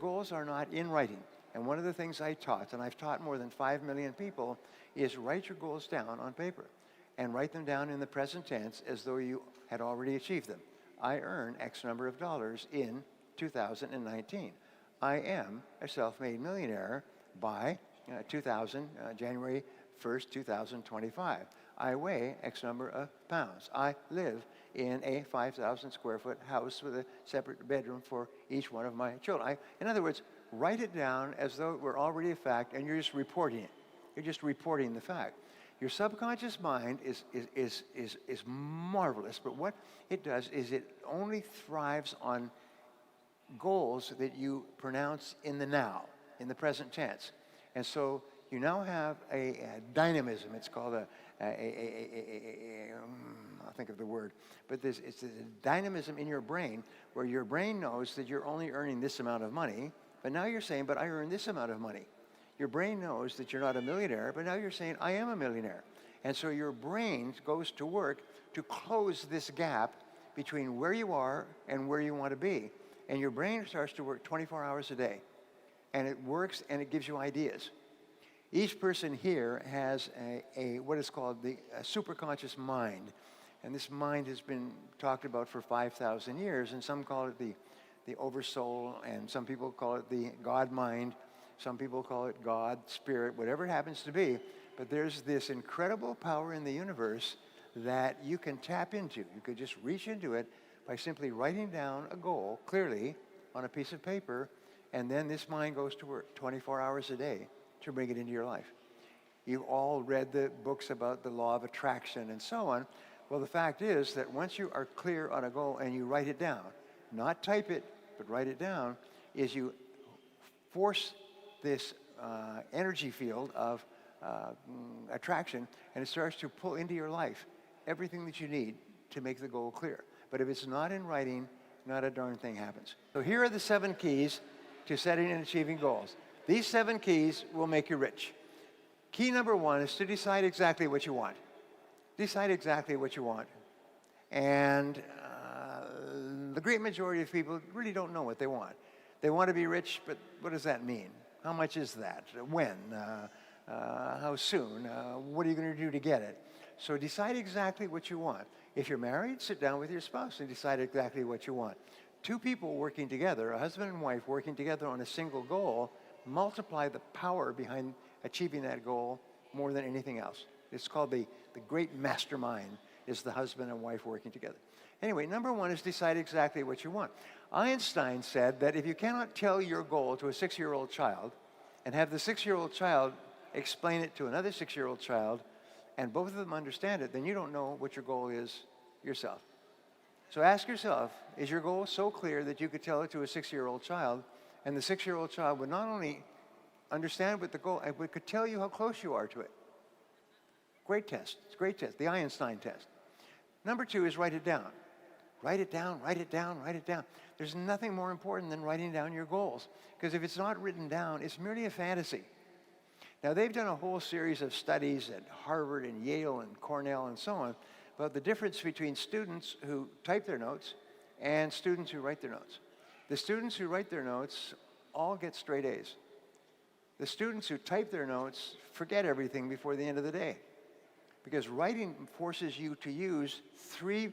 Goals are not in writing. And one of the things I taught, and I've taught more than 5 million people, is write your goals down on paper and write them down in the present tense as though you had already achieved them. I earn X number of dollars in 2019. I am a self-made millionaire by January 1st, 2025. I weigh X number of pounds. I live in a 5,000 square foot house with a separate bedroom for each one of my children. In other words, write it down as though it were already a fact, and you're just reporting it. You're just reporting the fact. Your subconscious mind is marvelous, but what it does is it only thrives on goals that you pronounce in the now, in the present tense. And so you now have a dynamism. It's called I'll think of the word, but it's a dynamism in your brain where your brain knows that you're only earning this amount of money, but now you're saying, but I earn this amount of money. Your brain knows that you're not a millionaire, but now you're saying, I am a millionaire. And so your brain goes to work to close this gap between where you are and where you want to be. And your brain starts to work 24 hours a day. And it works and it gives you ideas. Each person here has what is called the superconscious mind. And this mind has been talked about for 5,000 years, and some call it the oversoul, and some people call it the God mind. Some people call it God, spirit, whatever it happens to be. But there's this incredible power in the universe that you can tap into. You could just reach into it by simply writing down a goal clearly on a piece of paper, and then this mind goes to work 24 hours a day to bring it into your life. You've all read the books about the law of attraction and so on. Well, the fact is that once you are clear on a goal and you write it down, not type it, but write it down, is you force this energy field of attraction, and it starts to pull into your life everything that you need to make the goal clear. But if it's not in writing, not a darn thing happens. So here are the 7 keys to setting and achieving goals. These 7 keys will make you rich. Key number 1 is to decide exactly what you want. Decide exactly what you want. And the great majority of people really don't know what they want. They want to be rich, but what does that mean? How much is that? When? How soon? What are you going to do to get it? So decide exactly what you want. If you're married, sit down with your spouse and decide exactly what you want. 2 people working together, a husband and wife working together on a single goal, multiply the power behind achieving that goal more than anything else. It's called the great mastermind, is the husband and wife working together. Anyway, number 1 is decide exactly what you want. Einstein said that if you cannot tell your goal to a 6-year-old child and have the 6-year-old child explain it to another 6-year-old child and both of them understand it, then you don't know what your goal is yourself. So ask yourself, is your goal so clear that you could tell it to a 6-year-old child, and the 6-year-old child would not only understand what the goal, but could tell you how close you are to it? Great test. It's a great test, the Einstein test. Number 2 is write it down. Write it down, write it down, write it down. There's nothing more important than writing down your goals, because if it's not written down, it's merely a fantasy. Now, they've done a whole series of studies at Harvard and Yale and Cornell and so on about the difference between students who type their notes and students who write their notes. The students who write their notes all get straight A's. The students who type their notes forget everything before the end of the day, because writing forces you to use 3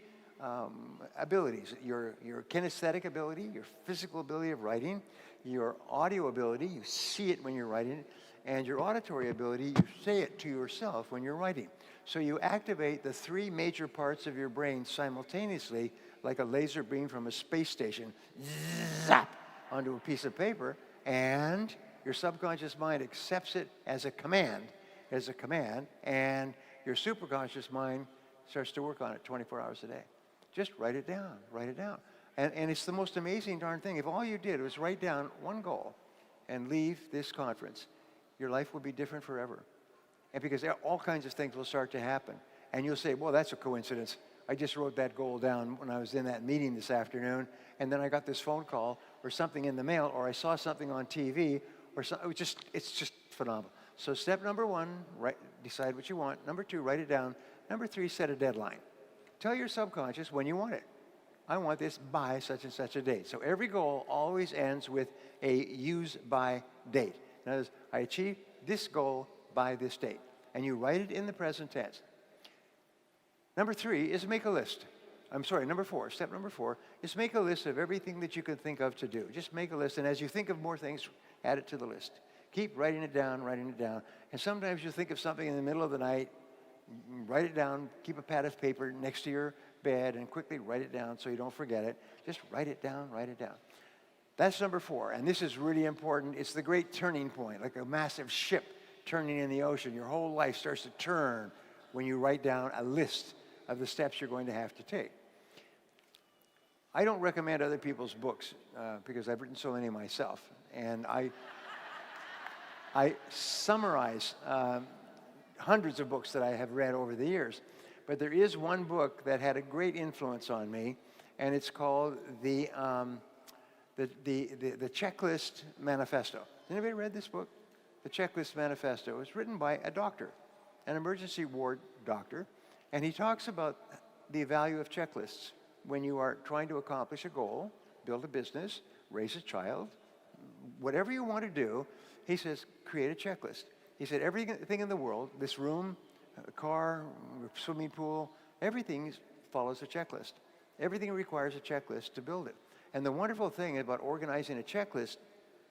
abilities: your kinesthetic ability, your physical ability of writing, your audio ability, you see it when you're writing, and your auditory ability, you say it to yourself when you're writing. So you activate the 3 major parts of your brain simultaneously, like a laser beam from a space station, zap, onto a piece of paper, and your subconscious mind accepts it as a command, and your superconscious mind starts to work on it 24 hours a day. Just write it down, write it down. And it's the most amazing darn thing. If all you did was write down one goal and leave this conference, your life will be different forever. And because all kinds of things will start to happen. And you'll say, well, that's a coincidence. I just wrote that goal down when I was in that meeting this afternoon, and then I got this phone call or something in the mail, or I saw something on TV, or something. It's just phenomenal. So step number 1, decide what you want. Number 2, write it down. Number 3, set a deadline. Tell your subconscious when you want it. I want this by such and such a date. So every goal always ends with a use by date. In other words, I achieved this goal by this date. And you write it in the present tense. Number 3 is make a list. Number 4, step number 4 is make a list of everything that you can think of to do. Just make a list, and as you think of more things, add it to the list. Keep writing it down, and sometimes you think of something in the middle of the night, write it down, keep a pad of paper next to your bed, and quickly write it down so you don't forget it. Just write it down. That's number 4, and this is really important. It's the great turning point, like a massive ship turning in the ocean. Your whole life starts to turn when you write down a list of the steps you're going to have to take. I don't recommend other people's books because I've written so many myself, and I summarize hundreds of books that I have read over the years, but there is one book that had a great influence on me, and it's called the Checklist Manifesto. Anybody read this book? The Checklist Manifesto. It was written by a doctor, an emergency ward doctor, and he talks about the value of checklists when you are trying to accomplish a goal, build a business, raise a child, whatever you want to do. He says, create a checklist. He said, everything in the world, this room, a car, a swimming pool, everything follows a checklist. Everything requires a checklist to build it. And the wonderful thing about organizing a checklist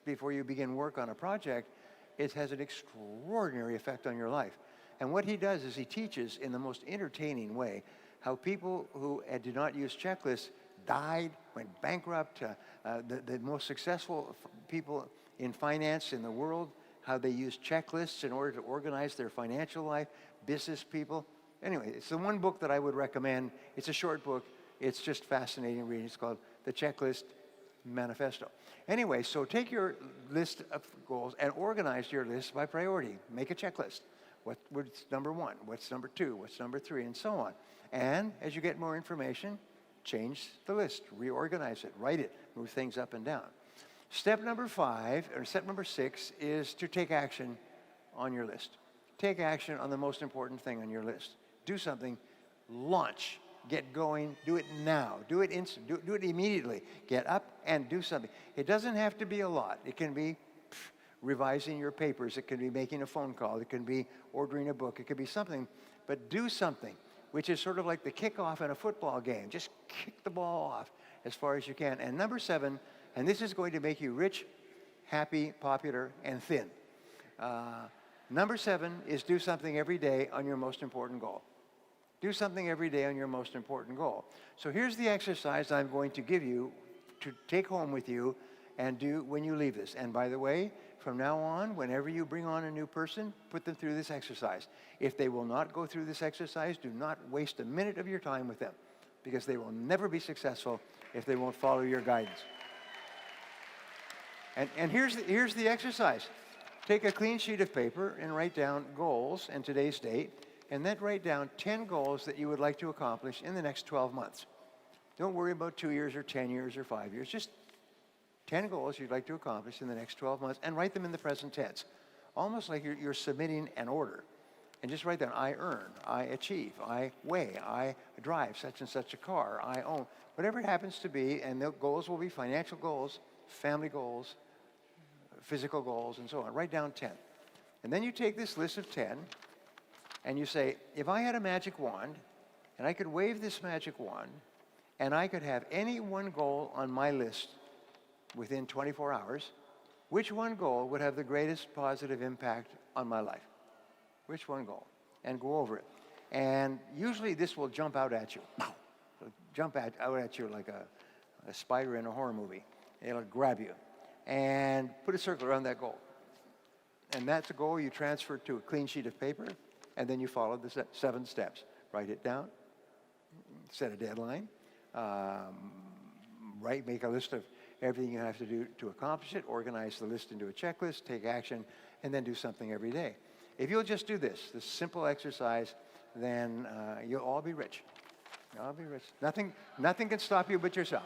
before you begin work on a project, it has an extraordinary effect on your life. And what he does is he teaches in the most entertaining way how people who did not use checklists died, went bankrupt, the most successful people in finance in the world, how they use checklists in order to organize their financial life, business people. Anyway, it's the one book that I would recommend. It's a short book. It's just fascinating reading. It's called The Checklist Manifesto. Anyway, so take your list of goals and organize your list by priority. Make a checklist. What's number 1? What's number 2? What's number 3? And so on. And as you get more information, change the list, reorganize it, write it, move things up and down. Step number 6 is to take action on your list. Take action on the most important thing on your list. Do something, launch, get going, do it now, do it instant, do it immediately. Get up and do something. It doesn't have to be a lot. It can be revising your papers, it can be making a phone call, it can be ordering a book, it could be something, but do something, which is sort of like the kickoff in a football game. Just kick the ball off as far as you can. And number 7, and this is going to make you rich, happy, popular, and thin. Number 7 is do something every day on your most important goal. Do something every day on your most important goal. So here's the exercise I'm going to give you to take home with you and do when you leave this. And by the way, from now on, whenever you bring on a new person, put them through this exercise. If they will not go through this exercise, do not waste a minute of your time with them, because they will never be successful if they won't follow your guidance. And here's the exercise. Take a clean sheet of paper and write down goals and today's date, and then write down 10 goals that you would like to accomplish in the next 12 months. Don't worry about 2 years or 10 years or 5 years. Just 10 goals you'd like to accomplish in the next 12 months, and write them in the present tense, almost like you're submitting an order. And just write down, I earn, I achieve, I weigh, I drive such and such a car, I own, whatever it happens to be. And the goals will be financial goals, family goals, physical goals, and so on. Write down 10. And then you take this list of 10 and you say, if I had a magic wand and I could wave this magic wand and I could have any one goal on my list within 24 hours, which one goal would have the greatest positive impact on my life? Which one goal? And go over it. And usually this will jump out at you. It'll jump out at you like a spider in a horror movie. It'll grab you. And put a circle around that goal. And that's a goal you transfer to a clean sheet of paper, and then you follow the 7 steps. Write it down, set a deadline, make a list of everything you have to do to accomplish it, organize the list into a checklist, take action, and then do something every day. If you'll just do this simple exercise, then you'll all be rich. You'll all be rich. Nothing can stop you but yourself.